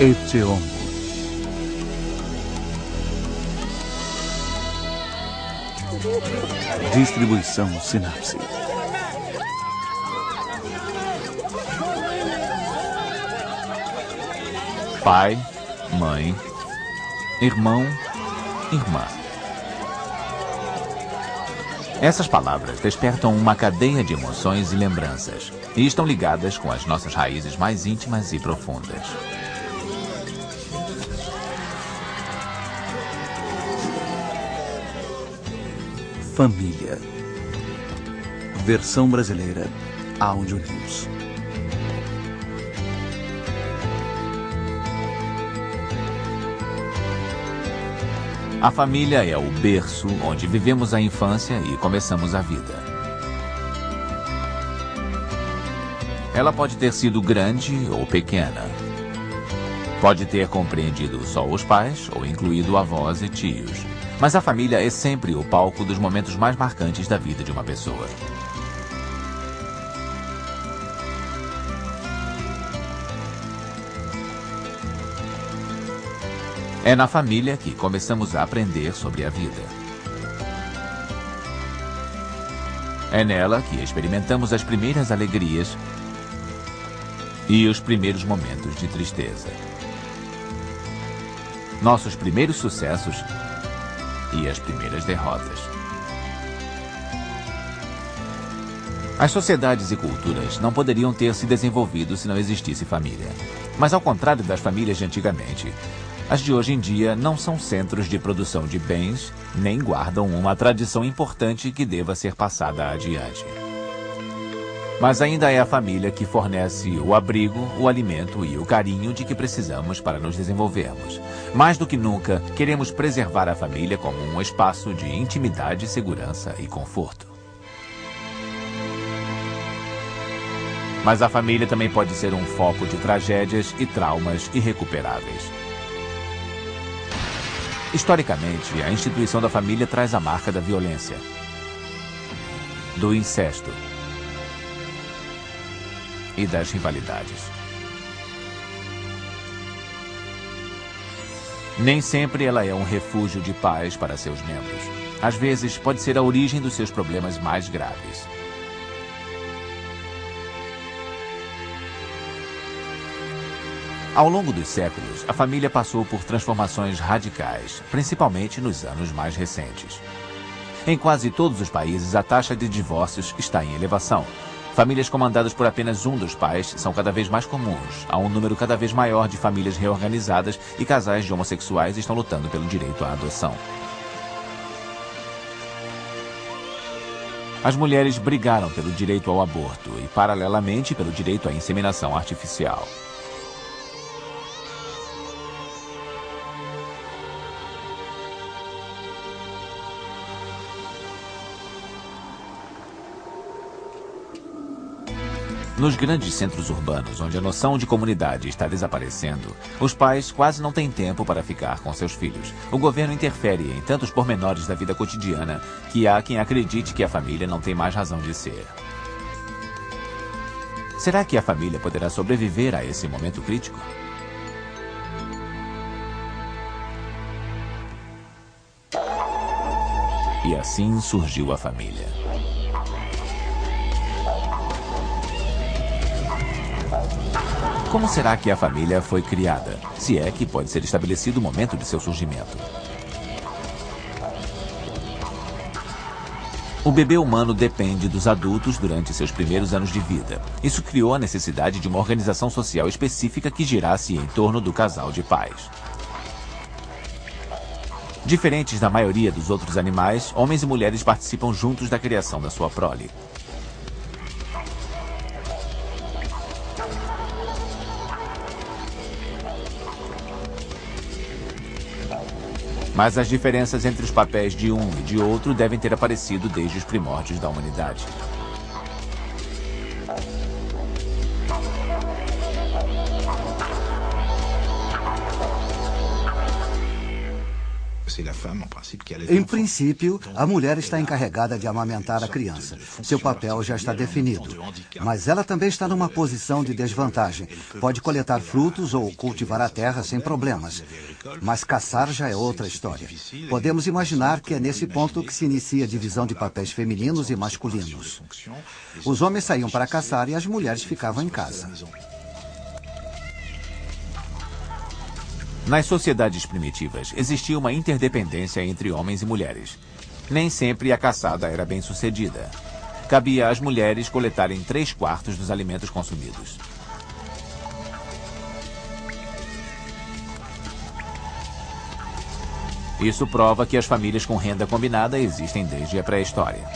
Etcheongu. Distribuição Sinapse. Pai, mãe, irmão, irmã. Essas palavras despertam uma cadeia de emoções e lembranças e estão ligadas com as nossas raízes mais íntimas e profundas. Família. Versão brasileira, Áudio News. A família é o berço onde vivemos a infância e começamos a vida. Ela pode ter sido grande ou pequena. Pode ter compreendido só os pais ou incluído avós e tios. Mas a família é sempre o palco dos momentos mais marcantes da vida de uma pessoa. É na família que começamos a aprender sobre a vida. É nela que experimentamos as primeiras alegrias e os primeiros momentos de tristeza. Nossos primeiros sucessos e as primeiras derrotas. As sociedades e culturas não poderiam ter se desenvolvido se não existisse família. Mas ao contrário das famílias de antigamente, as de hoje em dia não são centros de produção de bens, nem guardam uma tradição importante que deva ser passada adiante. Mas ainda é a família que fornece o abrigo, o alimento e o carinho de que precisamos para nos desenvolvermos. Mais do que nunca, queremos preservar a família como um espaço de intimidade, segurança e conforto. Mas a família também pode ser um foco de tragédias e traumas irrecuperáveis. Historicamente, a instituição da família traz a marca da violência, do incesto e das rivalidades. Nem sempre ela é um refúgio de paz para seus membros. Às vezes, pode ser a origem dos seus problemas mais graves. Ao longo dos séculos, a família passou por transformações radicais, principalmente nos anos mais recentes. Em quase todos os países, a taxa de divórcios está em elevação. Famílias comandadas por apenas um dos pais são cada vez mais comuns. Há um número cada vez maior de famílias reorganizadas e casais de homossexuais estão lutando pelo direito à adoção. As mulheres brigaram pelo direito ao aborto e, paralelamente, pelo direito à inseminação artificial. Nos grandes centros urbanos, onde a noção de comunidade está desaparecendo, os pais quase não têm tempo para ficar com seus filhos. O governo interfere em tantos pormenores da vida cotidiana que há quem acredite que a família não tem mais razão de ser. Será que a família poderá sobreviver a esse momento crítico? E assim surgiu a família. Como será que a família foi criada? Se é que pode ser estabelecido o momento de seu surgimento. O bebê humano depende dos adultos durante seus primeiros anos de vida. Isso criou a necessidade de uma organização social específica que girasse em torno do casal de pais. Diferentes da maioria dos outros animais, homens e mulheres participam juntos da criação da sua prole. Mas as diferenças entre os papéis de um e de outro devem ter aparecido desde os primórdios da humanidade. Em princípio, a mulher está encarregada de amamentar a criança. Seu papel já está definido. Mas ela também está numa posição de desvantagem. Pode coletar frutos ou cultivar a terra sem problemas. Mas caçar já é outra história. Podemos imaginar que é nesse ponto que se inicia a divisão de papéis femininos e masculinos. Os homens saíam para caçar e as mulheres ficavam em casa. Nas sociedades primitivas, existia uma interdependência entre homens e mulheres. Nem sempre a caçada era bem sucedida. Cabia às mulheres coletarem 3/4 dos alimentos consumidos. Isso prova que as famílias com renda combinada existem desde a pré-história.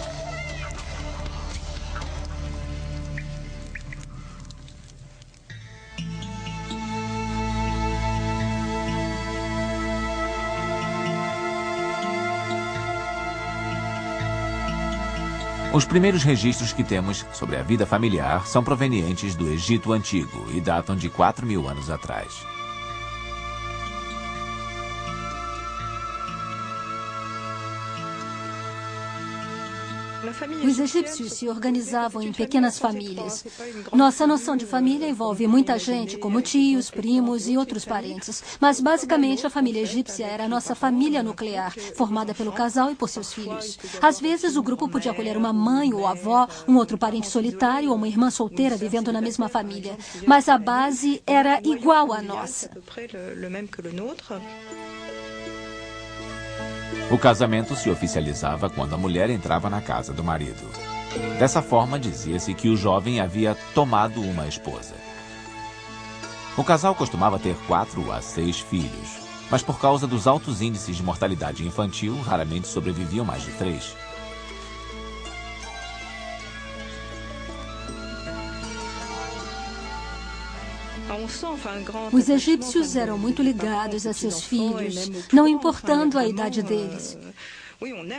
Os primeiros registros que temos sobre a vida familiar são provenientes do Egito Antigo e datam de 4.000 anos atrás. Os egípcios se organizavam em pequenas famílias. Nossa noção de família envolve muita gente, como tios, primos e outros parentes. Mas, basicamente, a família egípcia era a nossa família nuclear, formada pelo casal e por seus filhos. Às vezes, o grupo podia acolher uma mãe ou avó, um outro parente solitário ou uma irmã solteira vivendo na mesma família. Mas a base era igual à nossa. O casamento se oficializava quando a mulher entrava na casa do marido. Dessa forma, dizia-se que o jovem havia tomado uma esposa. O casal costumava ter 4 a 6 filhos, mas por causa dos altos índices de mortalidade infantil, raramente sobreviviam mais de 3. Os egípcios eram muito ligados a seus filhos, não importando a idade deles.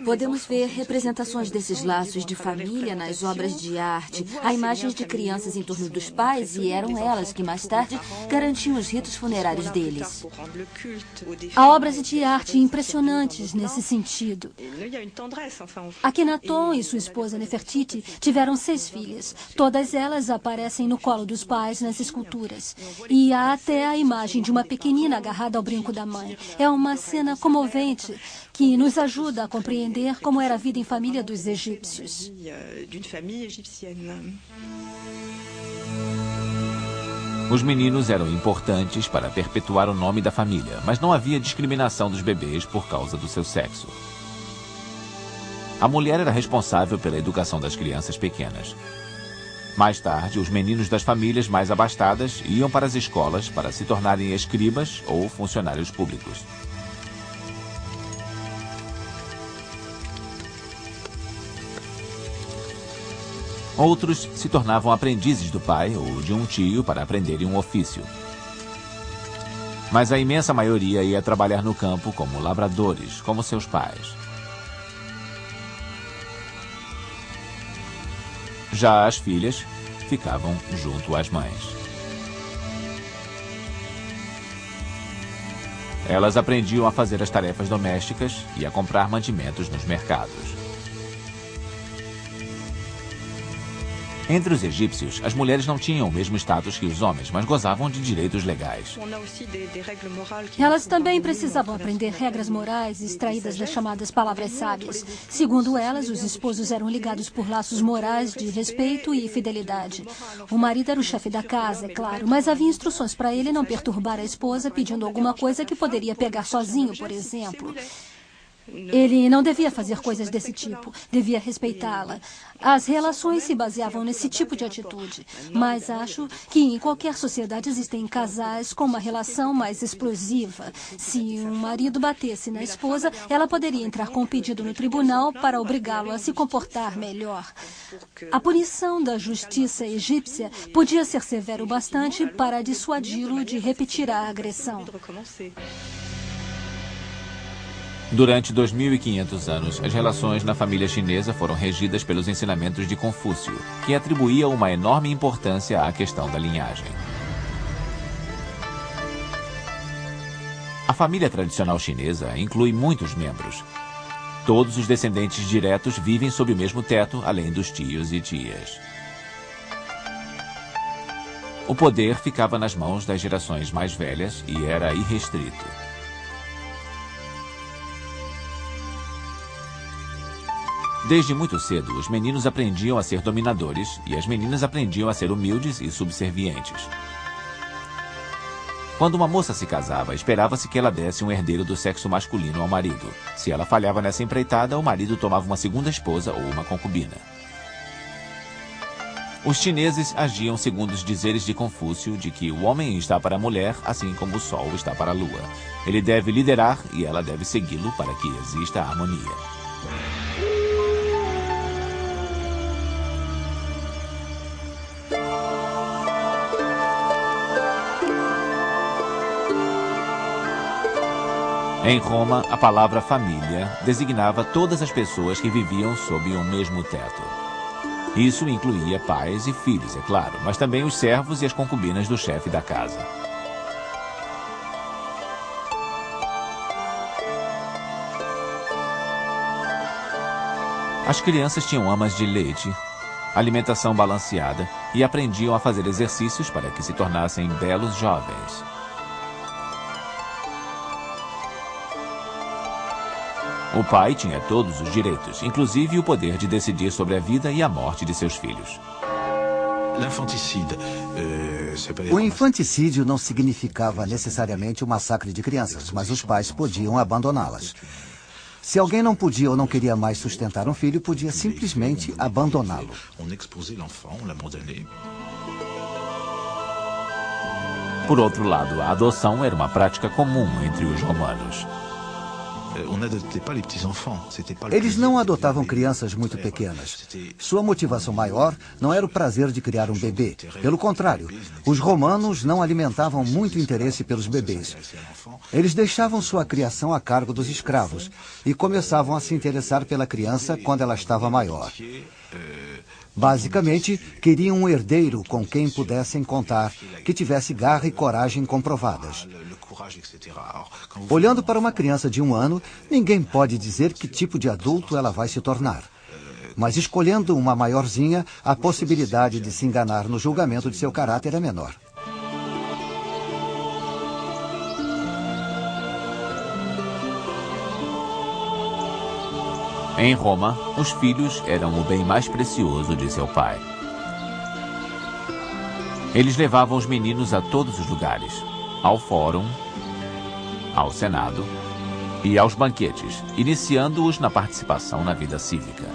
Podemos ver representações desses laços de família nas obras de arte. Há imagens de crianças em torno dos pais e eram elas que mais tarde garantiam os ritos funerários deles. Há obras de arte impressionantes nesse sentido. Akhenaton e sua esposa Nefertiti tiveram 6 filhas. Todas elas aparecem no colo dos pais nas esculturas. E há até a imagem de uma pequenina agarrada ao brinco da mãe. É uma cena comovente que nos ajuda a compreender como era a vida em família dos egípcios. Os meninos eram importantes para perpetuar o nome da família, mas não havia discriminação dos bebês por causa do seu sexo. A mulher era responsável pela educação das crianças pequenas. Mais tarde, os meninos das famílias mais abastadas iam para as escolas para se tornarem escribas ou funcionários públicos. Outros se tornavam aprendizes do pai ou de um tio para aprenderem um ofício. Mas a imensa maioria ia trabalhar no campo como lavradores, como seus pais. Já as filhas ficavam junto às mães. Elas aprendiam a fazer as tarefas domésticas e a comprar mantimentos nos mercados. Entre os egípcios, as mulheres não tinham o mesmo status que os homens, mas gozavam de direitos legais. Elas também precisavam aprender regras morais extraídas das chamadas palavras sábias. Segundo elas, os esposos eram ligados por laços morais de respeito e fidelidade. O marido era o chefe da casa, é claro, mas havia instruções para ele não perturbar a esposa pedindo alguma coisa que poderia pegar sozinho, por exemplo. Ele não devia fazer coisas desse tipo, devia respeitá-la. As relações se baseavam nesse tipo de atitude. Mas acho que em qualquer sociedade existem casais com uma relação mais explosiva. Se um marido batesse na esposa, ela poderia entrar com um pedido no tribunal para obrigá-lo a se comportar melhor. A punição da justiça egípcia podia ser severa o bastante para dissuadi-lo de repetir a agressão. Durante 2.500 anos, as relações na família chinesa foram regidas pelos ensinamentos de Confúcio, que atribuía uma enorme importância à questão da linhagem. A família tradicional chinesa inclui muitos membros. Todos os descendentes diretos vivem sob o mesmo teto, além dos tios e tias. O poder ficava nas mãos das gerações mais velhas e era irrestrito. Desde muito cedo, os meninos aprendiam a ser dominadores e as meninas aprendiam a ser humildes e subservientes. Quando uma moça se casava, esperava-se que ela desse um herdeiro do sexo masculino ao marido. Se ela falhava nessa empreitada, o marido tomava uma segunda esposa ou uma concubina. Os chineses agiam segundo os dizeres de Confúcio de que o homem está para a mulher, assim como o sol está para a lua. Ele deve liderar e ela deve segui-lo para que exista harmonia. Em Roma, a palavra família designava todas as pessoas que viviam sob o mesmo teto. Isso incluía pais e filhos, é claro, mas também os servos e as concubinas do chefe da casa. As crianças tinham amas de leite, alimentação balanceada e aprendiam a fazer exercícios para que se tornassem belos jovens. O pai tinha todos os direitos, inclusive o poder de decidir sobre a vida e a morte de seus filhos. O infanticídio não significava necessariamente o massacre de crianças, mas os pais podiam abandoná-las. Se alguém não podia ou não queria mais sustentar um filho, podia simplesmente abandoná-lo. Por outro lado, a adoção era uma prática comum entre os romanos. Eles não adotavam crianças muito pequenas. Sua motivação maior não era o prazer de criar um bebê. Pelo contrário, os romanos não alimentavam muito interesse pelos bebês. Eles deixavam sua criação a cargo dos escravos e começavam a se interessar pela criança quando ela estava maior. Basicamente, queriam um herdeiro com quem pudessem contar, que tivesse garra e coragem comprovadas. Olhando para uma criança de 1 ano, ninguém pode dizer que tipo de adulto ela vai se tornar. Mas escolhendo uma maiorzinha, a possibilidade de se enganar no julgamento de seu caráter é menor. Em Roma, os filhos eram o bem mais precioso de seu pai. Eles levavam os meninos a todos os lugares, ao fórum, ao senado e aos banquetes, iniciando-os na participação na vida cívica.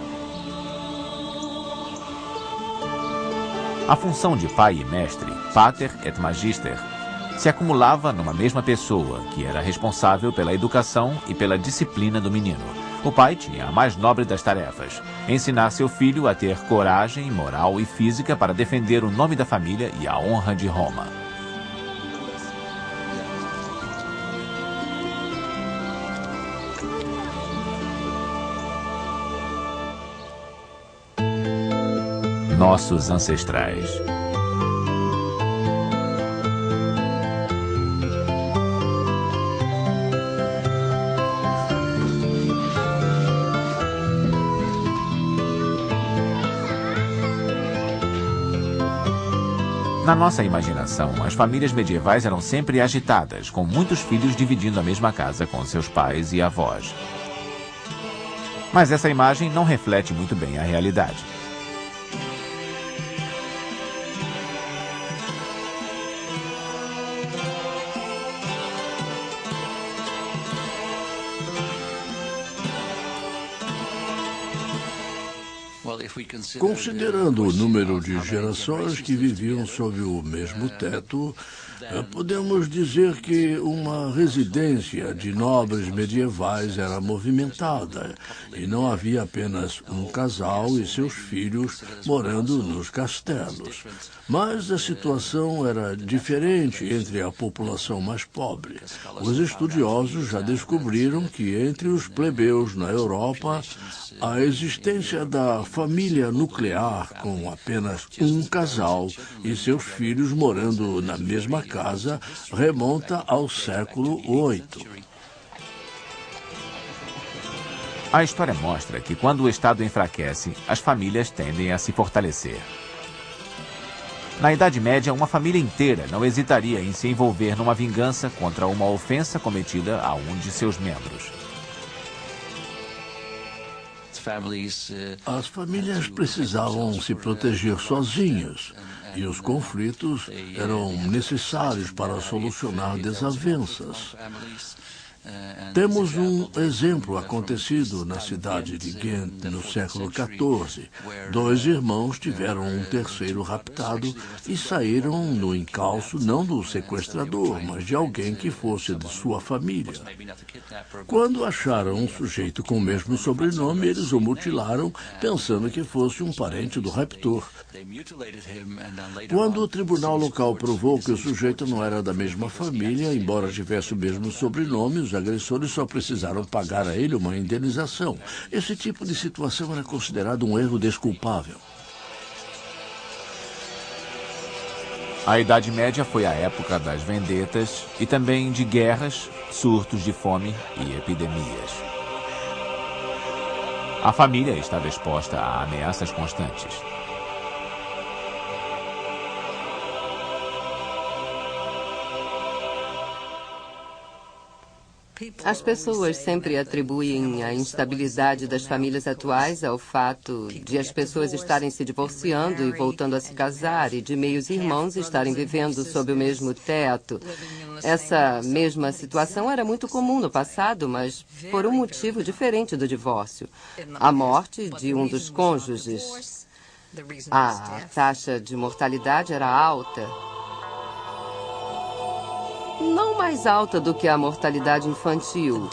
A função de pai e mestre, pater et magister, se acumulava numa mesma pessoa, que era responsável pela educação e pela disciplina do menino. O pai tinha a mais nobre das tarefas, ensinar seu filho a ter coragem, moral e física para defender o nome da família e a honra de Roma. Nossos ancestrais. Na nossa imaginação, as famílias medievais eram sempre agitadas, com muitos filhos dividindo a mesma casa com seus pais e avós. Mas essa imagem não reflete muito bem a realidade. Considerando o número de gerações que viviam sob o mesmo teto, podemos dizer que uma residência de nobres medievais era movimentada e não havia apenas um casal e seus filhos morando nos castelos. Mas a situação era diferente entre a população mais pobre. Os estudiosos já descobriram que entre os plebeus na Europa, a existência da família nuclear com apenas um casal e seus filhos morando na mesma casa casa remonta ao século VIII. A história mostra que quando o Estado enfraquece, as famílias tendem a se fortalecer. Na Idade Média, uma família inteira não hesitaria em se envolver numa vingança contra uma ofensa cometida a um de seus membros. As famílias precisavam se proteger sozinhas e os conflitos eram necessários para solucionar desavenças. Temos um exemplo acontecido na cidade de Ghent no século XIV. 2 irmãos tiveram um terceiro raptado e saíram no encalço não do sequestrador, mas de alguém que fosse de sua família. Quando acharam um sujeito com o mesmo sobrenome, eles o mutilaram, pensando que fosse um parente do raptor. Quando o tribunal local provou que o sujeito não era da mesma família, embora tivesse o mesmo sobrenome, os agressores só precisaram pagar a ele uma indenização. Esse tipo de situação era considerado um erro desculpável. A Idade Média foi a época das vendetas e também de guerras, surtos de fome e epidemias. A família estava exposta a ameaças constantes. As pessoas sempre atribuem a instabilidade das famílias atuais ao fato de as pessoas estarem se divorciando e voltando a se casar e de meios irmãos estarem vivendo sob o mesmo teto. Essa mesma situação era muito comum no passado, mas por um motivo diferente do divórcio: a morte de um dos cônjuges. A taxa de mortalidade era alta. Não mais alta do que a mortalidade infantil,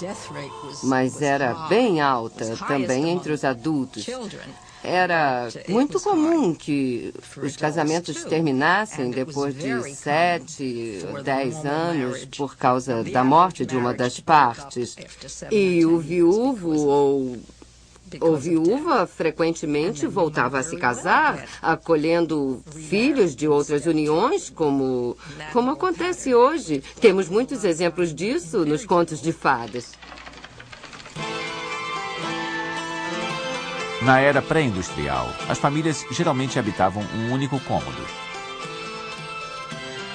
mas era bem alta também entre os adultos. Era muito comum que os casamentos terminassem depois de 7 ou 10 anos por causa da morte de uma das partes. E o viúvo ou viúva frequentemente voltava a se casar, acolhendo filhos de outras uniões, como acontece hoje. Temos muitos exemplos disso nos contos de fadas. Na era pré-industrial, as famílias geralmente habitavam um único cômodo.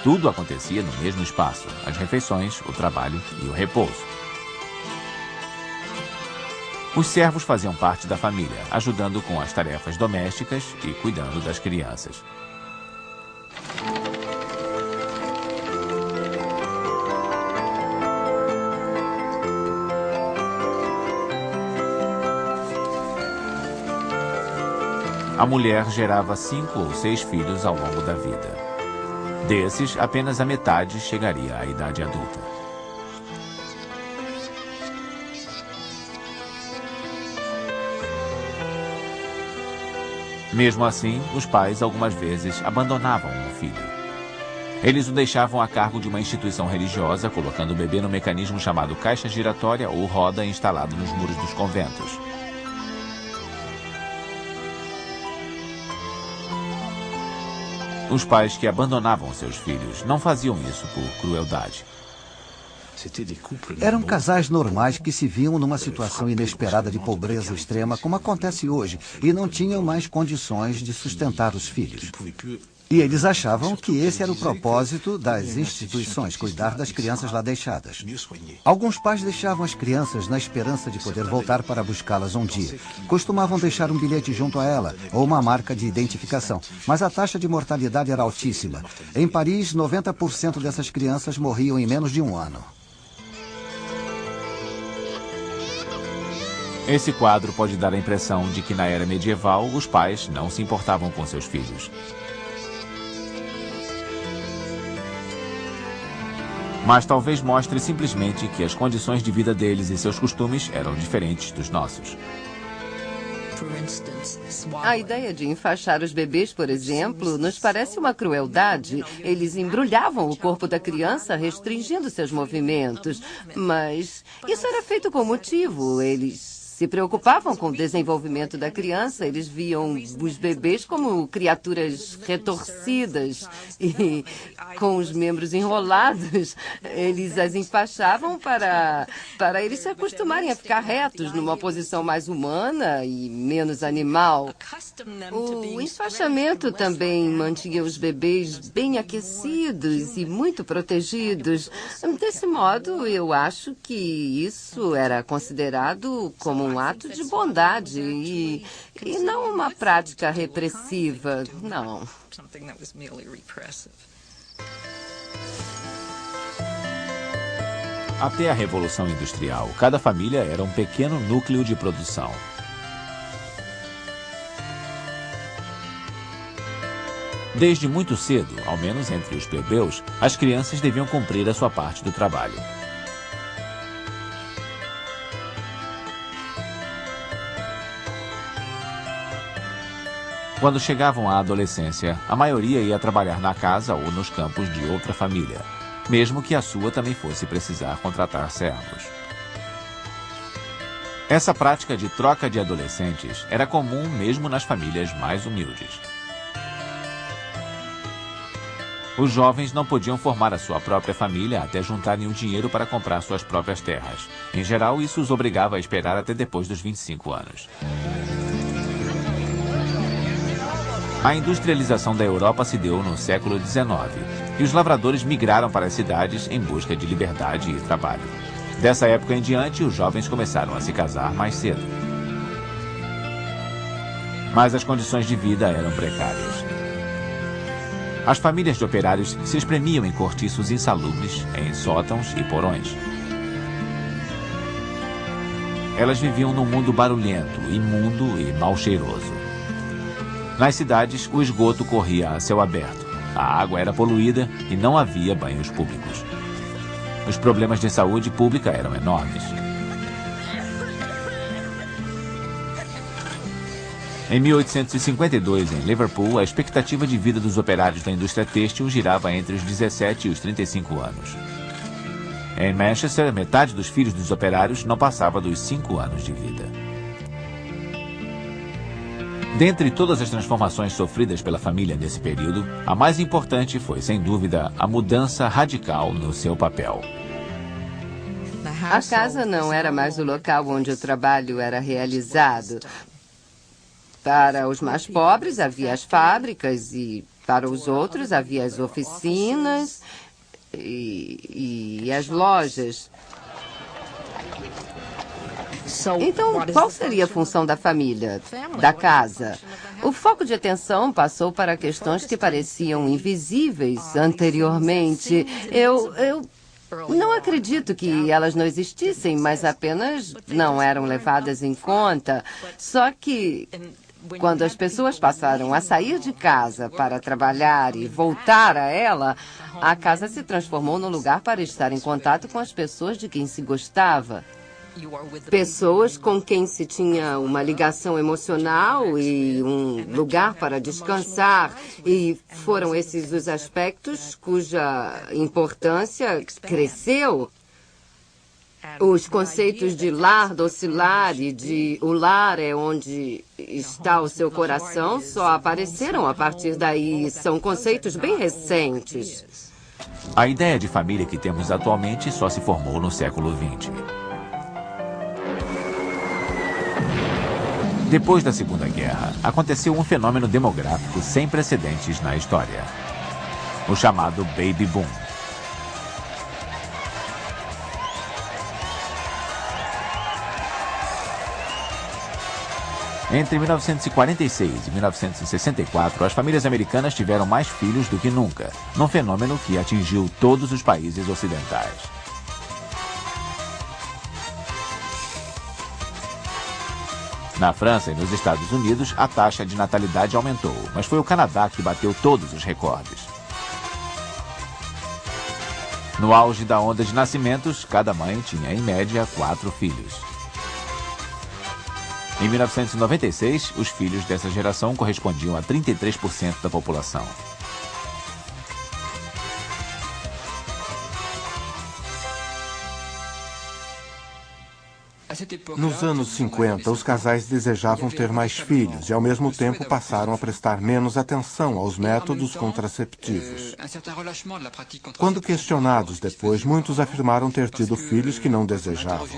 Tudo acontecia no mesmo espaço: as refeições, o trabalho e o repouso. Os servos faziam parte da família, ajudando com as tarefas domésticas e cuidando das crianças. A mulher gerava 5 ou 6 filhos ao longo da vida. Desses, apenas a metade chegaria à idade adulta. Mesmo assim, os pais algumas vezes abandonavam o filho. Eles o deixavam a cargo de uma instituição religiosa, colocando o bebê no mecanismo chamado caixa giratória ou roda instalado nos muros dos conventos. Os pais que abandonavam seus filhos não faziam isso por crueldade. Eram casais normais que se viam numa situação inesperada de pobreza extrema, como acontece hoje, e não tinham mais condições de sustentar os filhos. E eles achavam que esse era o propósito das instituições, cuidar das crianças lá deixadas. Alguns pais deixavam as crianças na esperança de poder voltar para buscá-las um dia. Costumavam deixar um bilhete junto a ela, ou uma marca de identificação. Mas a taxa de mortalidade era altíssima. Em Paris, 90% dessas crianças morriam em menos de um ano. Esse quadro pode dar a impressão de que na era medieval os pais não se importavam com seus filhos. Mas talvez mostre simplesmente que as condições de vida deles e seus costumes eram diferentes dos nossos. A ideia de enfaixar os bebês, por exemplo, nos parece uma crueldade. Eles embrulhavam o corpo da criança, restringindo seus movimentos. Mas isso era feito com motivo. Eles se preocupavam com o desenvolvimento da criança. Eles viam os bebês como criaturas retorcidas e com os membros enrolados. Eles as enfaixavam para eles se acostumarem a ficar retos numa posição mais humana e menos animal. O enfaixamento também mantinha os bebês bem aquecidos e muito protegidos. Desse modo, eu acho que isso era considerado como um ato de bondade e não uma prática repressiva, não. Até a Revolução Industrial, cada família era um pequeno núcleo de produção. Desde muito cedo, ao menos entre os plebeus, as crianças deviam cumprir a sua parte do trabalho. Quando chegavam à adolescência, a maioria ia trabalhar na casa ou nos campos de outra família, mesmo que a sua também fosse precisar contratar servos. Essa prática de troca de adolescentes era comum mesmo nas famílias mais humildes. Os jovens não podiam formar a sua própria família até juntarem o dinheiro para comprar suas próprias terras. Em geral, isso os obrigava a esperar até depois dos 25 anos. A industrialização da Europa se deu no século XIX e os lavradores migraram para as cidades em busca de liberdade e trabalho. Dessa época em diante, os jovens começaram a se casar mais cedo. Mas as condições de vida eram precárias. As famílias de operários se espremiam em cortiços insalubres, em sótãos e porões. Elas viviam num mundo barulhento, imundo e mal cheiroso. Nas cidades, o esgoto corria a céu aberto, a água era poluída e não havia banhos públicos. Os problemas de saúde pública eram enormes. Em 1852, em Liverpool, a expectativa de vida dos operários da indústria têxtil girava entre os 17 e os 35 anos. Em Manchester, metade dos filhos dos operários não passava dos 5 anos de vida. Dentre todas as transformações sofridas pela família nesse período, a mais importante foi, sem dúvida, a mudança radical no seu papel. A casa não era mais o local onde o trabalho era realizado. Para os mais pobres havia as fábricas e para os outros havia as oficinas e as lojas. Então, qual seria a função da família, da casa? O foco de atenção passou para questões que pareciam invisíveis anteriormente. Eu não acredito que elas não existissem, mas apenas não eram levadas em conta. Só que quando as pessoas passaram a sair de casa para trabalhar e voltar a ela, a casa se transformou num lugar para estar em contato com as pessoas de quem se gostava. Pessoas com quem se tinha uma ligação emocional e um lugar para descansar. E foram esses os aspectos cuja importância cresceu. Os conceitos de lar, docilar e de o lar é onde está o seu coração só apareceram a partir daí. São conceitos bem recentes. A ideia de família que temos atualmente só se formou no século XX. Depois da Segunda Guerra, aconteceu um fenômeno demográfico sem precedentes na história. O chamado Baby Boom. Entre 1946 e 1964, as famílias americanas tiveram mais filhos do que nunca, num fenômeno que atingiu todos os países ocidentais. Na França e nos Estados Unidos, a taxa de natalidade aumentou, mas foi o Canadá que bateu todos os recordes. No auge da onda de nascimentos, cada mãe tinha, em média, 4 filhos. Em 1996, os filhos dessa geração correspondiam a 33% da população. Nos anos 50, os casais desejavam ter mais filhos e, ao mesmo tempo, passaram a prestar menos atenção aos métodos contraceptivos. Quando questionados depois, muitos afirmaram ter tido filhos que não desejavam.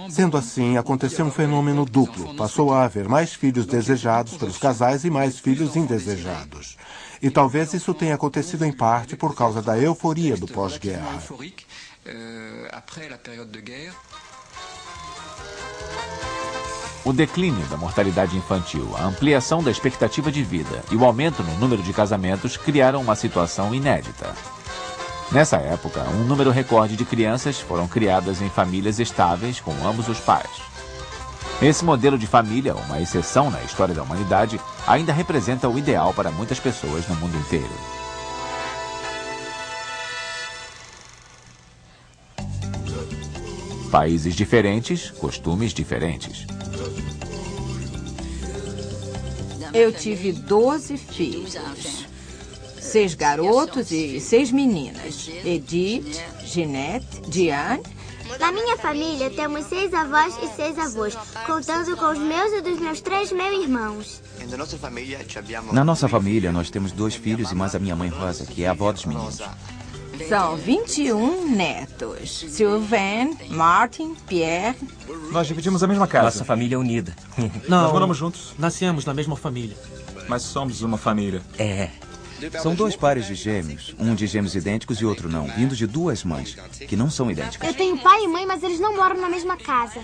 Sendo assim, aconteceu um fenômeno duplo. Passou a haver mais filhos desejados pelos casais e mais filhos indesejados. E talvez isso tenha acontecido em parte por causa da euforia do pós-guerra. O declínio da mortalidade infantil, a ampliação da expectativa de vida e o aumento no número de casamentos criaram uma situação inédita. Nessa época, um número recorde de crianças foram criadas em famílias estáveis com ambos os pais. Esse modelo de família, uma exceção na história da humanidade, ainda representa o ideal para muitas pessoas no mundo inteiro. Países diferentes, costumes diferentes. Eu tive 12 filhos. 6 garotos e 6 meninas. Edith, Ginette, Diane. Na minha família temos 6 avós e 6 avós, contando com os meus e dos meus 3 meus-irmãos. Na nossa família, nós temos 2 filhos e mais a minha mãe Rosa, que é a avó dos meninos. São 21 netos. Sylvain, Martin, Pierre. Nós dividimos a mesma casa. Nossa família é unida. Não, nós moramos juntos. Nascemos na mesma família. Mas somos uma família. É. São 2 pares de gêmeos, um de gêmeos idênticos e outro não, vindos de 2 mães, que não são idênticas. Eu tenho pai e mãe, mas eles não moram na mesma casa.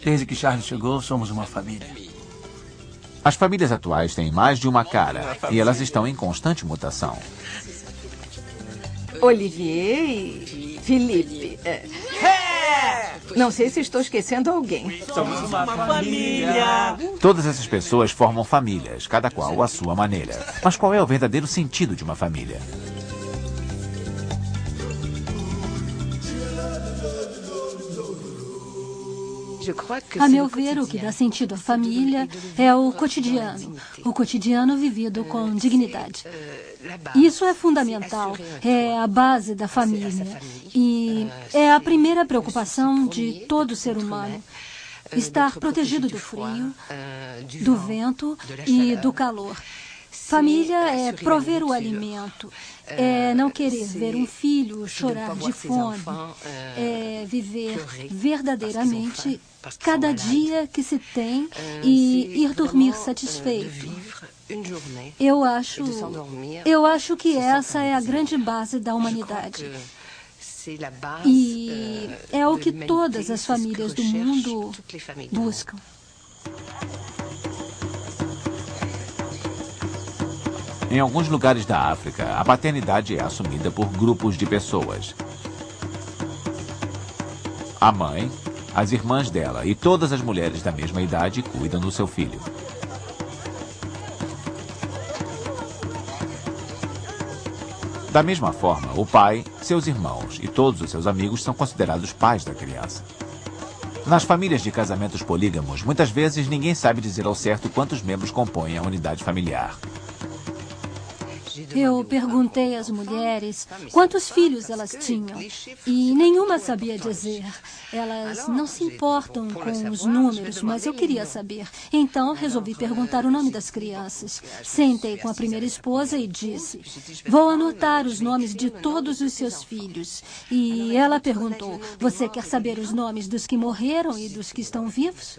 Desde que Charles chegou, somos uma família. As famílias atuais têm mais de uma cara e elas estão em constante mutação. Olivier e Felipe. Não sei se estou esquecendo alguém. Somos uma família. Todas essas pessoas formam famílias, cada qual à sua maneira. Mas qual é o verdadeiro sentido de uma família? A meu ver, o que dá sentido à família é o cotidiano vivido com dignidade. Isso é fundamental, é a base da família e é a primeira preocupação de todo ser humano. Estar protegido do frio, do vento e do calor. Família é prover o alimento, é não querer ver um filho chorar de fome, é viver verdadeiramente cada dia que se tem e ir dormir satisfeito. Eu acho que essa é a grande base da humanidade. E é o que todas as famílias do mundo buscam. Em alguns lugares da África, a paternidade é assumida por grupos de pessoas. A mãe, as irmãs dela e todas as mulheres da mesma idade cuidam do seu filho. Da mesma forma, o pai, seus irmãos e todos os seus amigos são considerados pais da criança. Nas famílias de casamentos polígamos, muitas vezes ninguém sabe dizer ao certo quantos membros compõem a unidade familiar. Eu perguntei às mulheres quantos filhos elas tinham e nenhuma sabia dizer. Elas não se importam com os números, mas eu queria saber. Então resolvi perguntar o nome das crianças. Sentei com a primeira esposa e disse: vou anotar os nomes de todos os seus filhos. E ela perguntou: você quer saber os nomes dos que morreram e dos que estão vivos?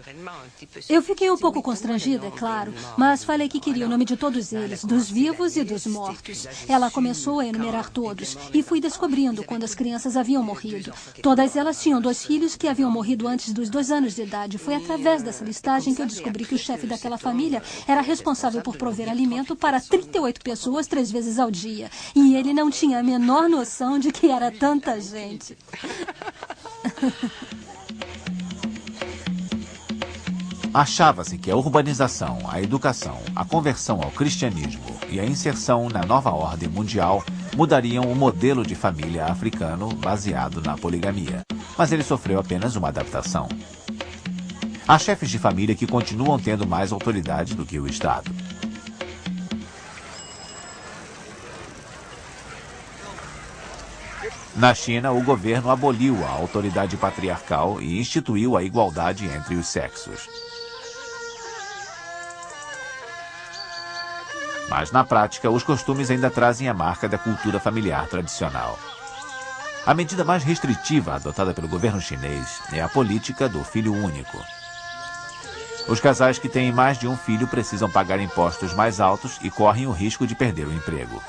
Eu fiquei um pouco constrangida, é claro, mas falei que queria o nome de todos eles, dos vivos e dos mortos. Ela começou a enumerar todos e fui descobrindo quando as crianças haviam morrido. Todas elas tinham 2 filhos que haviam morrido antes dos 2 anos de idade. Foi através dessa listagem que eu descobri que o chefe daquela família era responsável por prover alimento para 38 pessoas 3 vezes ao dia. E ele não tinha a menor noção de que era tanta gente. Achava-se que a urbanização, a educação, a conversão ao cristianismo e a inserção na nova ordem mundial mudariam o modelo de família africano baseado na poligamia. Mas ele sofreu apenas uma adaptação. Há chefes de família que continuam tendo mais autoridade do que o Estado. Na China, o governo aboliu a autoridade patriarcal e instituiu a igualdade entre os sexos. Mas, na prática, os costumes ainda trazem a marca da cultura familiar tradicional. A medida mais restritiva adotada pelo governo chinês é a política do filho único. Os casais que têm mais de um filho precisam pagar impostos mais altos e correm o risco de perder o emprego.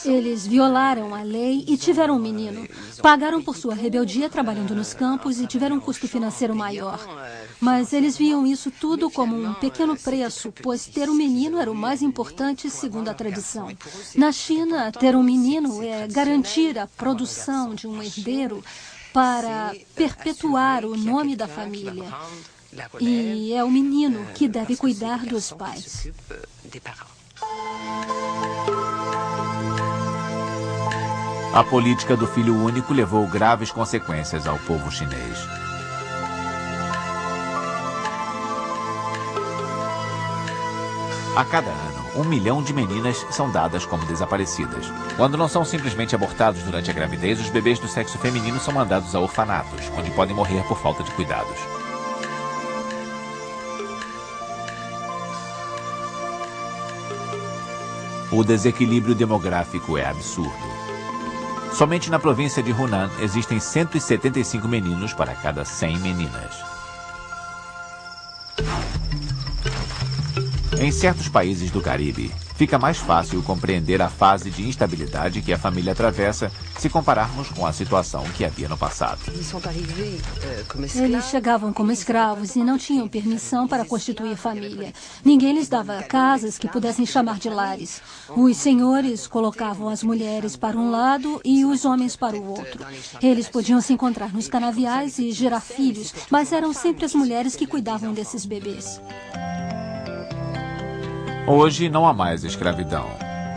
Eles violaram a lei e tiveram um menino. Pagaram por sua rebeldia trabalhando nos campos e tiveram um custo financeiro maior. Mas eles viam isso tudo como um pequeno preço, pois ter um menino era o mais importante segundo a tradição. Na China, ter um menino é garantir a produção de um herdeiro para perpetuar o nome da família. E é o menino que deve cuidar dos pais. A política do filho único levou graves consequências ao povo chinês. A cada ano, 1 milhão de meninas são dadas como desaparecidas. Quando não são simplesmente abortados durante a gravidez, os bebês do sexo feminino são mandados a orfanatos, onde podem morrer por falta de cuidados. O desequilíbrio demográfico é absurdo. Somente na província de Hunan existem 175 meninos para cada 100 meninas. Em certos países do Caribe, fica mais fácil compreender a fase de instabilidade que a família atravessa se compararmos com a situação que havia no passado. Eles chegavam como escravos e não tinham permissão para constituir família. Ninguém lhes dava casas que pudessem chamar de lares. Os senhores colocavam as mulheres para um lado e os homens para o outro. Eles podiam se encontrar nos canaviais e gerar filhos, mas eram sempre as mulheres que cuidavam desses bebês. Hoje não há mais escravidão,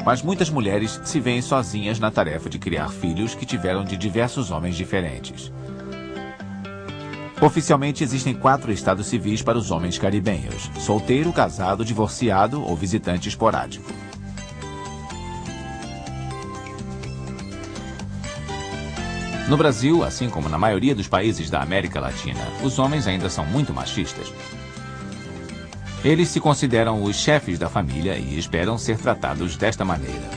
mas muitas mulheres se veem sozinhas na tarefa de criar filhos que tiveram de diversos homens diferentes. Oficialmente existem 4 estados civis para os homens caribenhos: solteiro, casado, divorciado ou visitante esporádico. No Brasil, assim como na maioria dos países da América Latina, os homens ainda são muito machistas. Eles se consideram os chefes da família e esperam ser tratados desta maneira.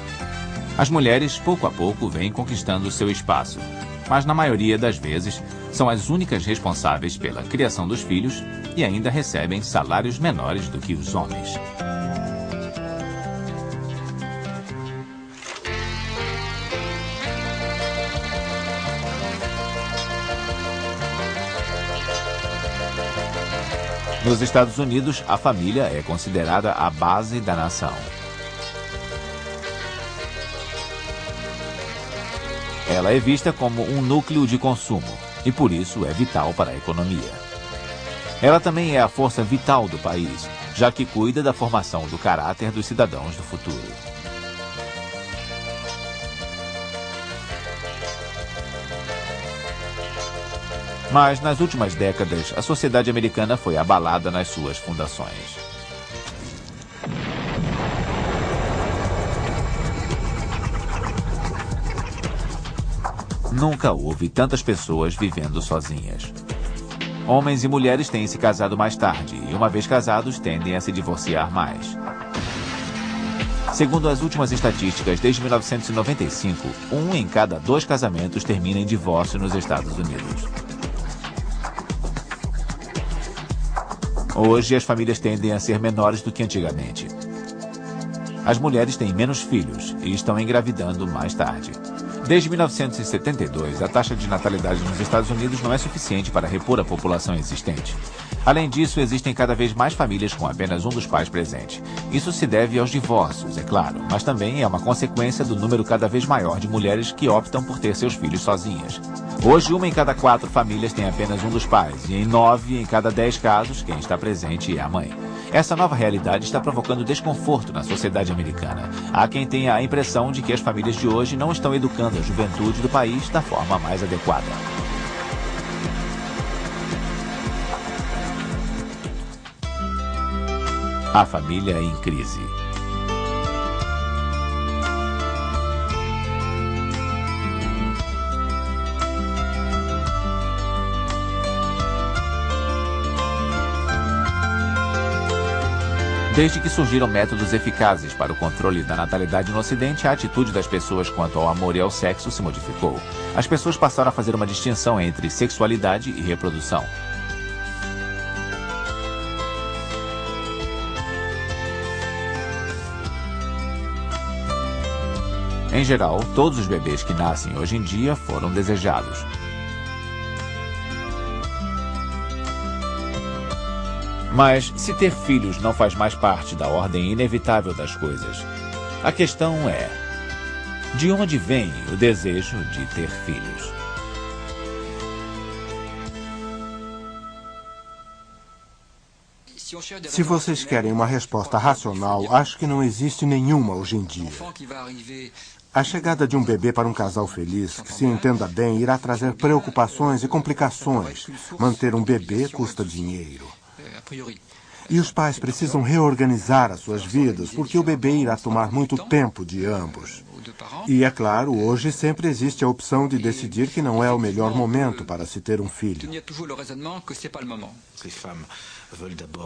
As mulheres, pouco a pouco, vêm conquistando seu espaço, mas na maioria das vezes são as únicas responsáveis pela criação dos filhos e ainda recebem salários menores do que os homens. Nos Estados Unidos, a família é considerada a base da nação. Ela é vista como um núcleo de consumo e, por isso, é vital para a economia. Ela também é a força vital do país, já que cuida da formação do caráter dos cidadãos do futuro. Mas, nas últimas décadas, a sociedade americana foi abalada nas suas fundações. Nunca houve tantas pessoas vivendo sozinhas. Homens e mulheres têm se casado mais tarde e, uma vez casados, tendem a se divorciar mais. Segundo as últimas estatísticas, desde 1995, 1 em cada 2 casamentos termina em divórcio nos Estados Unidos. Hoje, as famílias tendem a ser menores do que antigamente. As mulheres têm menos filhos e estão engravidando mais tarde. Desde 1972, a taxa de natalidade nos Estados Unidos não é suficiente para repor a população existente. Além disso, existem cada vez mais famílias com apenas um dos pais presente. Isso se deve aos divórcios, é claro, mas também é uma consequência do número cada vez maior de mulheres que optam por ter seus filhos sozinhas. Hoje, 1 em cada 4 famílias tem apenas um dos pais, e em 9 em cada 10 casos, quem está presente é a mãe. Essa nova realidade está provocando desconforto na sociedade americana. Há quem tenha a impressão de que as famílias de hoje não estão educando a juventude do país da forma mais adequada. A família em crise. Desde que surgiram métodos eficazes para o controle da natalidade no Ocidente, a atitude das pessoas quanto ao amor e ao sexo se modificou. As pessoas passaram a fazer uma distinção entre sexualidade e reprodução. Em geral, todos os bebês que nascem hoje em dia foram desejados. Mas se ter filhos não faz mais parte da ordem inevitável das coisas, a questão é: de onde vem o desejo de ter filhos? Se vocês querem uma resposta racional, acho que não existe nenhuma hoje em dia. A chegada de um bebê para um casal feliz, que se entenda bem, irá trazer preocupações e complicações. Manter um bebê custa dinheiro. E os pais precisam reorganizar as suas vidas, porque o bebê irá tomar muito tempo de ambos. E, é claro, hoje sempre existe a opção de decidir que não é o melhor momento para se ter um filho.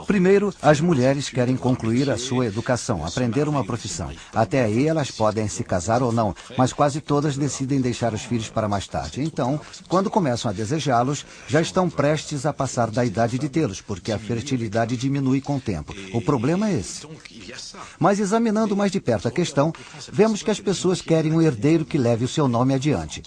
Primeiro, as mulheres querem concluir a sua educação, aprender uma profissão. Até aí elas podem se casar ou não, mas quase todas decidem deixar os filhos para mais tarde. Então, quando começam a desejá-los, já estão prestes a passar da idade de tê-los, porque a fertilidade diminui com o tempo. O problema é esse. Mas examinando mais de perto a questão, vemos que as pessoas querem um herdeiro que leve o seu nome adiante.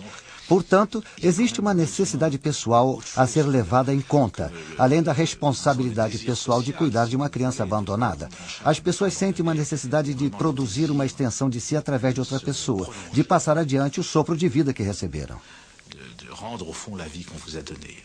Portanto, existe uma necessidade pessoal a ser levada em conta, além da responsabilidade pessoal de cuidar de uma criança abandonada. As pessoas sentem uma necessidade de produzir uma extensão de si através de outra pessoa, de passar adiante o sopro de vida que receberam. De rendre au fond la vie qu'on vous a donnée.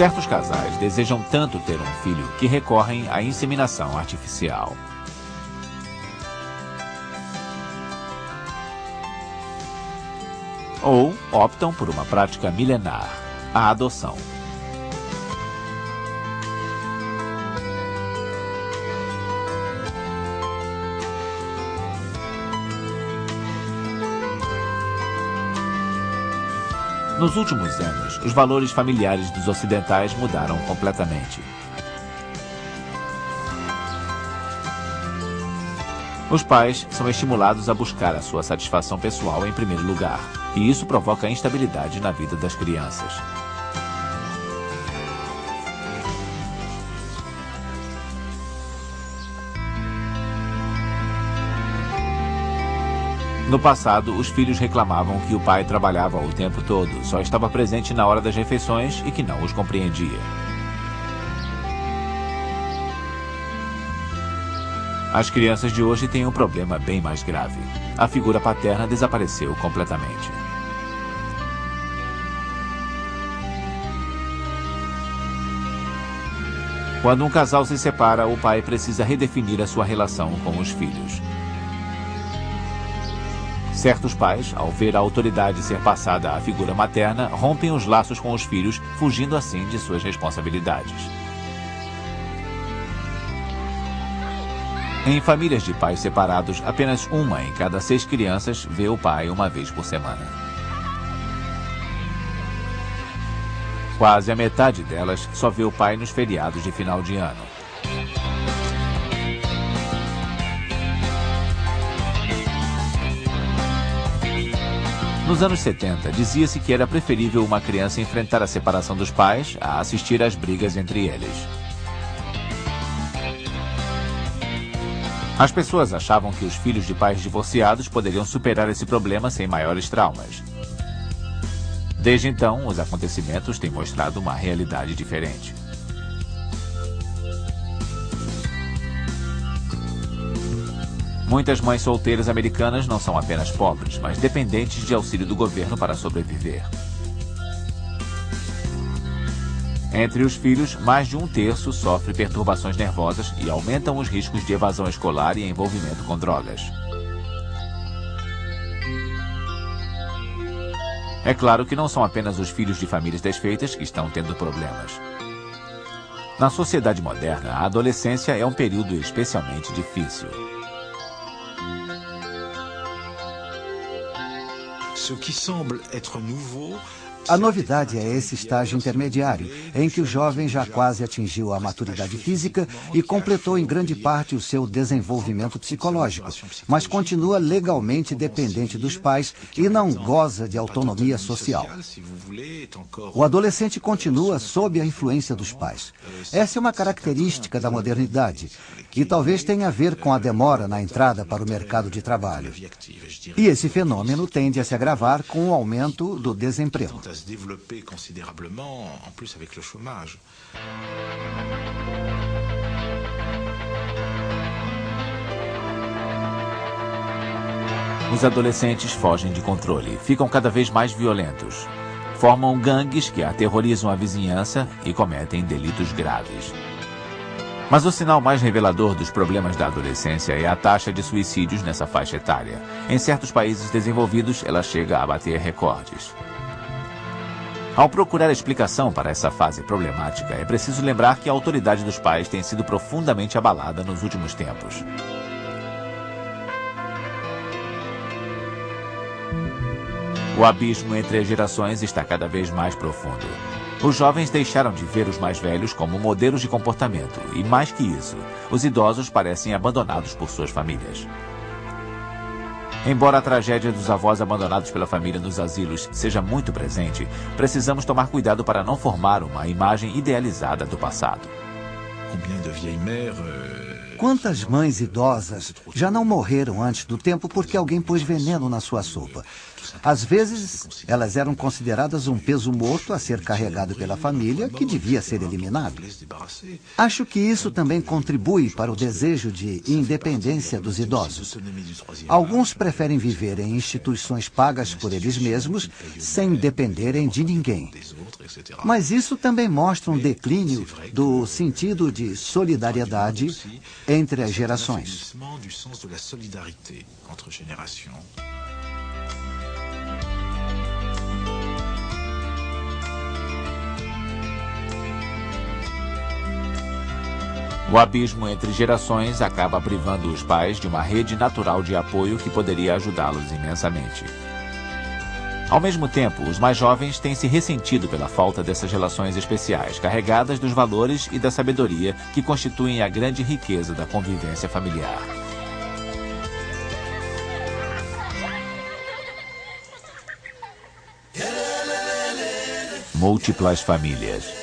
Certos casais desejam tanto ter um filho que recorrem à inseminação artificial. Ou optam por uma prática milenar, a adoção. Nos últimos anos, os valores familiares dos ocidentais mudaram completamente. Os pais são estimulados a buscar a sua satisfação pessoal em primeiro lugar, e isso provoca instabilidade na vida das crianças. No passado, os filhos reclamavam que o pai trabalhava o tempo todo, só estava presente na hora das refeições e que não os compreendia. As crianças de hoje têm um problema bem mais grave. A figura paterna desapareceu completamente. Quando um casal se separa, o pai precisa redefinir a sua relação com os filhos. Certos pais, ao ver a autoridade ser passada à figura materna, rompem os laços com os filhos, fugindo assim de suas responsabilidades. Em famílias de pais separados, apenas uma em cada 6 crianças vê o pai uma vez por semana. Quase a metade delas só vê o pai nos feriados de final de ano. Nos anos 70, dizia-se que era preferível uma criança enfrentar a separação dos pais a assistir às brigas entre eles. As pessoas achavam que os filhos de pais divorciados poderiam superar esse problema sem maiores traumas. Desde então, os acontecimentos têm mostrado uma realidade diferente. Muitas mães solteiras americanas não são apenas pobres, mas dependentes de auxílio do governo para sobreviver. Entre os filhos, mais de 1/3 sofre perturbações nervosas e aumentam os riscos de evasão escolar e envolvimento com drogas. É claro que não são apenas os filhos de famílias desfeitas que estão tendo problemas. Na sociedade moderna, a adolescência é um período especialmente difícil. A novidade é esse estágio intermediário, em que o jovem já quase atingiu a maturidade física e completou em grande parte o seu desenvolvimento psicológico, mas continua legalmente dependente dos pais e não goza de autonomia social. O adolescente continua sob a influência dos pais. Essa é uma característica da modernidade e talvez tenha a ver com a demora na entrada para o mercado de trabalho. E esse fenômeno tende a se agravar com o aumento do desemprego. Se développer considérablement, en plus avec le chômage. Os adolescentes fogem de controle, ficam cada vez mais violentos. Formam gangues que aterrorizam a vizinhança e cometem delitos graves. Mas o sinal mais revelador dos problemas da adolescência é a taxa de suicídios nessa faixa etária. Em certos países desenvolvidos, ela chega a bater recordes. Ao procurar explicação para essa fase problemática, é preciso lembrar que a autoridade dos pais tem sido profundamente abalada nos últimos tempos. O abismo entre as gerações está cada vez mais profundo. Os jovens deixaram de ver os mais velhos como modelos de comportamento e, mais que isso, os idosos parecem abandonados por suas famílias. Embora a tragédia dos avós abandonados pela família nos asilos seja muito presente, precisamos tomar cuidado para não formar uma imagem idealizada do passado. Quantas mães idosas já não morreram antes do tempo porque alguém pôs veneno na sua sopa? Às vezes, elas eram consideradas um peso morto a ser carregado pela família, que devia ser eliminado. Acho que isso também contribui para o desejo de independência dos idosos. Alguns preferem viver em instituições pagas por eles mesmos, sem dependerem de ninguém. Mas isso também mostra um declínio do sentido de solidariedade entre as gerações. O abismo entre gerações acaba privando os pais de uma rede natural de apoio que poderia ajudá-los imensamente. Ao mesmo tempo, os mais jovens têm se ressentido pela falta dessas relações especiais, carregadas dos valores e da sabedoria que constituem a grande riqueza da convivência familiar. Múltiplas famílias.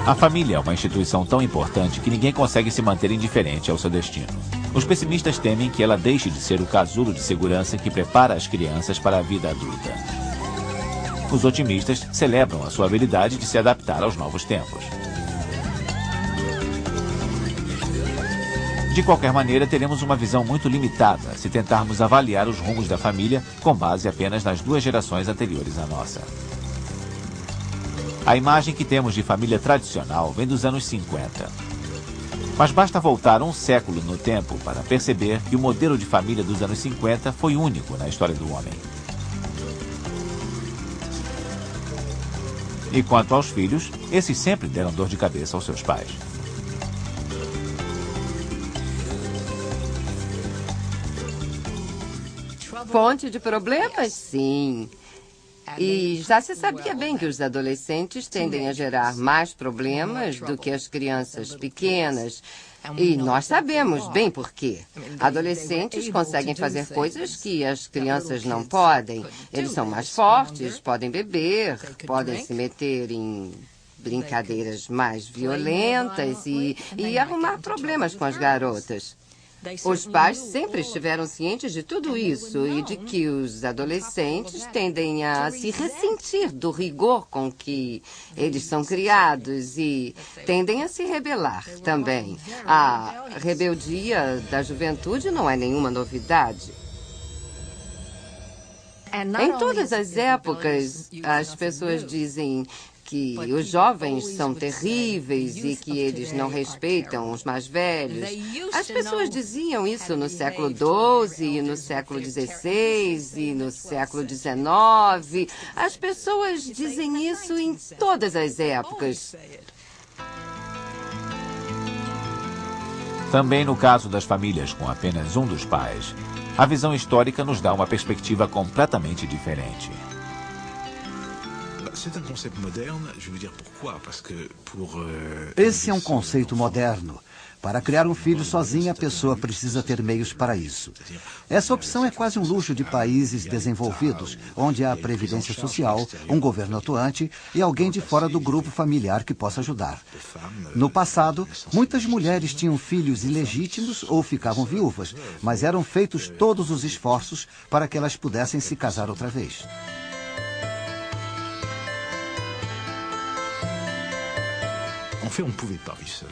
A família é uma instituição tão importante que ninguém consegue se manter indiferente ao seu destino. Os pessimistas temem que ela deixe de ser o casulo de segurança que prepara as crianças para a vida adulta. Os otimistas celebram a sua habilidade de se adaptar aos novos tempos. De qualquer maneira, teremos uma visão muito limitada se tentarmos avaliar os rumos da família com base apenas nas 2 gerações anteriores à nossa. A imagem que temos de família tradicional vem dos anos 50. Mas basta voltar um século no tempo para perceber que o modelo de família dos anos 50 foi único na história do homem. E quanto aos filhos, esses sempre deram dor de cabeça aos seus pais. Fonte de problemas? Sim. E já se sabia bem que os adolescentes tendem a gerar mais problemas do que as crianças pequenas. E nós sabemos bem por quê. Adolescentes conseguem fazer coisas que as crianças não podem. Eles são mais fortes, podem beber, podem se meter em brincadeiras mais violentas e arrumar problemas com as garotas. Os pais sempre estiveram cientes de tudo isso e de que os adolescentes tendem a se ressentir do rigor com que eles são criados e tendem a se rebelar também. A rebeldia da juventude não é nenhuma novidade. Em todas as épocas, as pessoas dizem que os jovens são terríveis e que eles não respeitam os mais velhos. As pessoas diziam isso no século XII, no século XVI e no século XIX. As pessoas dizem isso em todas as épocas. Também no caso das famílias com apenas um dos pais, a visão histórica nos dá uma perspectiva completamente diferente. Esse é um conceito moderno. Para criar um filho sozinha, a pessoa precisa ter meios para isso. Essa opção é quase um luxo de países desenvolvidos, onde há previdência social, um governo atuante e alguém de fora do grupo familiar que possa ajudar. No passado, muitas mulheres tinham filhos ilegítimos ou ficavam viúvas, mas eram feitos todos os esforços para que elas pudessem se casar outra vez.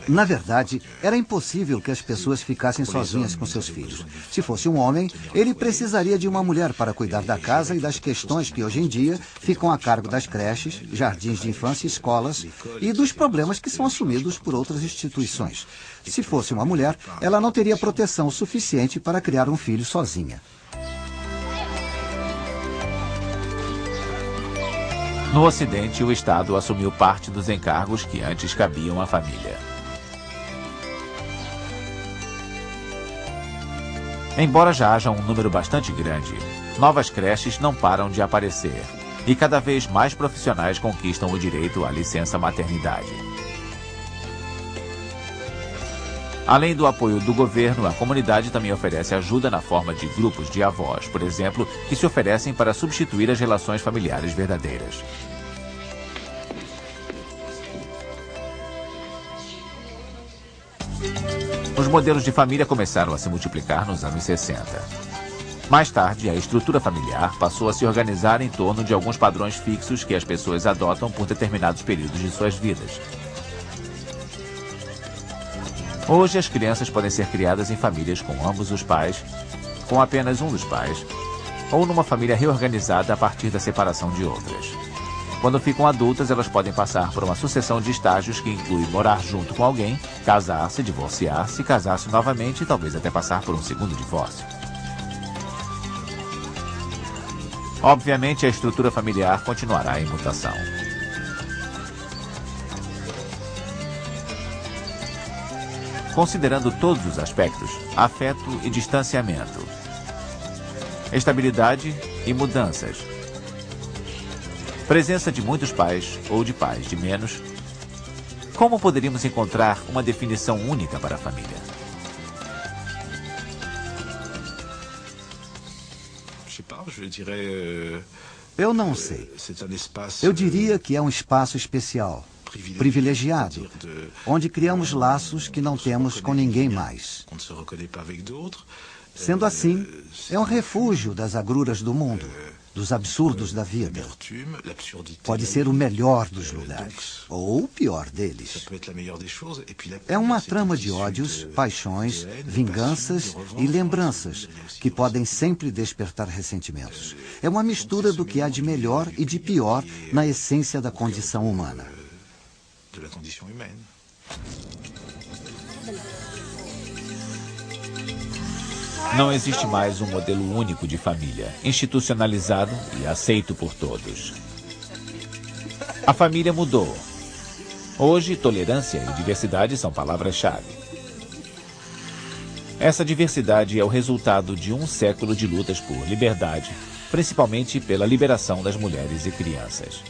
Na verdade, era impossível que as pessoas ficassem sozinhas com seus filhos. Se fosse um homem, ele precisaria de uma mulher para cuidar da casa e das questões que hoje em dia ficam a cargo das creches, jardins de infância, escolas e dos problemas que são assumidos por outras instituições. Se fosse uma mulher, ela não teria proteção suficiente para criar um filho sozinha. No Ocidente, o Estado assumiu parte dos encargos que antes cabiam à família. Embora já haja um número bastante grande, novas creches não param de aparecer e cada vez mais profissionais conquistam o direito à licença maternidade. Além do apoio do governo, a comunidade também oferece ajuda na forma de grupos de avós, por exemplo, que se oferecem para substituir as relações familiares verdadeiras. Os modelos de família começaram a se multiplicar nos anos 60. Mais tarde, a estrutura familiar passou a se organizar em torno de alguns padrões fixos que as pessoas adotam por determinados períodos de suas vidas. Hoje, as crianças podem ser criadas em famílias com ambos os pais, com apenas um dos pais, ou numa família reorganizada a partir da separação de outras. Quando ficam adultas, elas podem passar por uma sucessão de estágios que inclui morar junto com alguém, casar-se, divorciar-se, casar-se novamente e talvez até passar por um segundo divórcio. Obviamente, a estrutura familiar continuará em mutação. Considerando todos os aspectos, afeto e distanciamento, estabilidade e mudanças, presença de muitos pais ou de pais de menos, como poderíamos encontrar uma definição única para a família? Eu não sei. Eu diria que é um espaço especial, privilegiado, onde criamos laços que não temos com ninguém mais. Sendo assim, é um refúgio das agruras do mundo, dos absurdos da vida. Pode ser o melhor dos lugares, ou o pior deles. É uma trama de ódios, paixões, vinganças e lembranças que podem sempre despertar ressentimentos. É uma mistura do que há de melhor e de pior na essência da condição humana. Não existe mais um modelo único de família, institucionalizado e aceito por todos. A família mudou. Hoje, tolerância e diversidade são palavras-chave. Essa diversidade é o resultado de um século de lutas por liberdade, principalmente pela liberação das mulheres e crianças.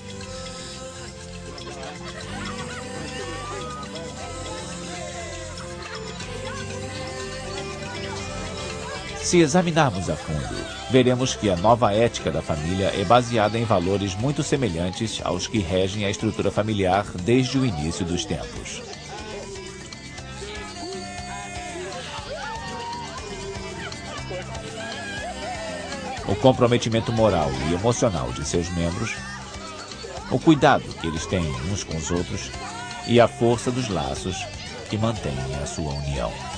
Se examinarmos a fundo, veremos que a nova ética da família é baseada em valores muito semelhantes aos que regem a estrutura familiar desde o início dos tempos. comprometimento moral e emocional de seus membros, o cuidado que eles têm uns com os outros e a força dos laços que mantêm a sua união.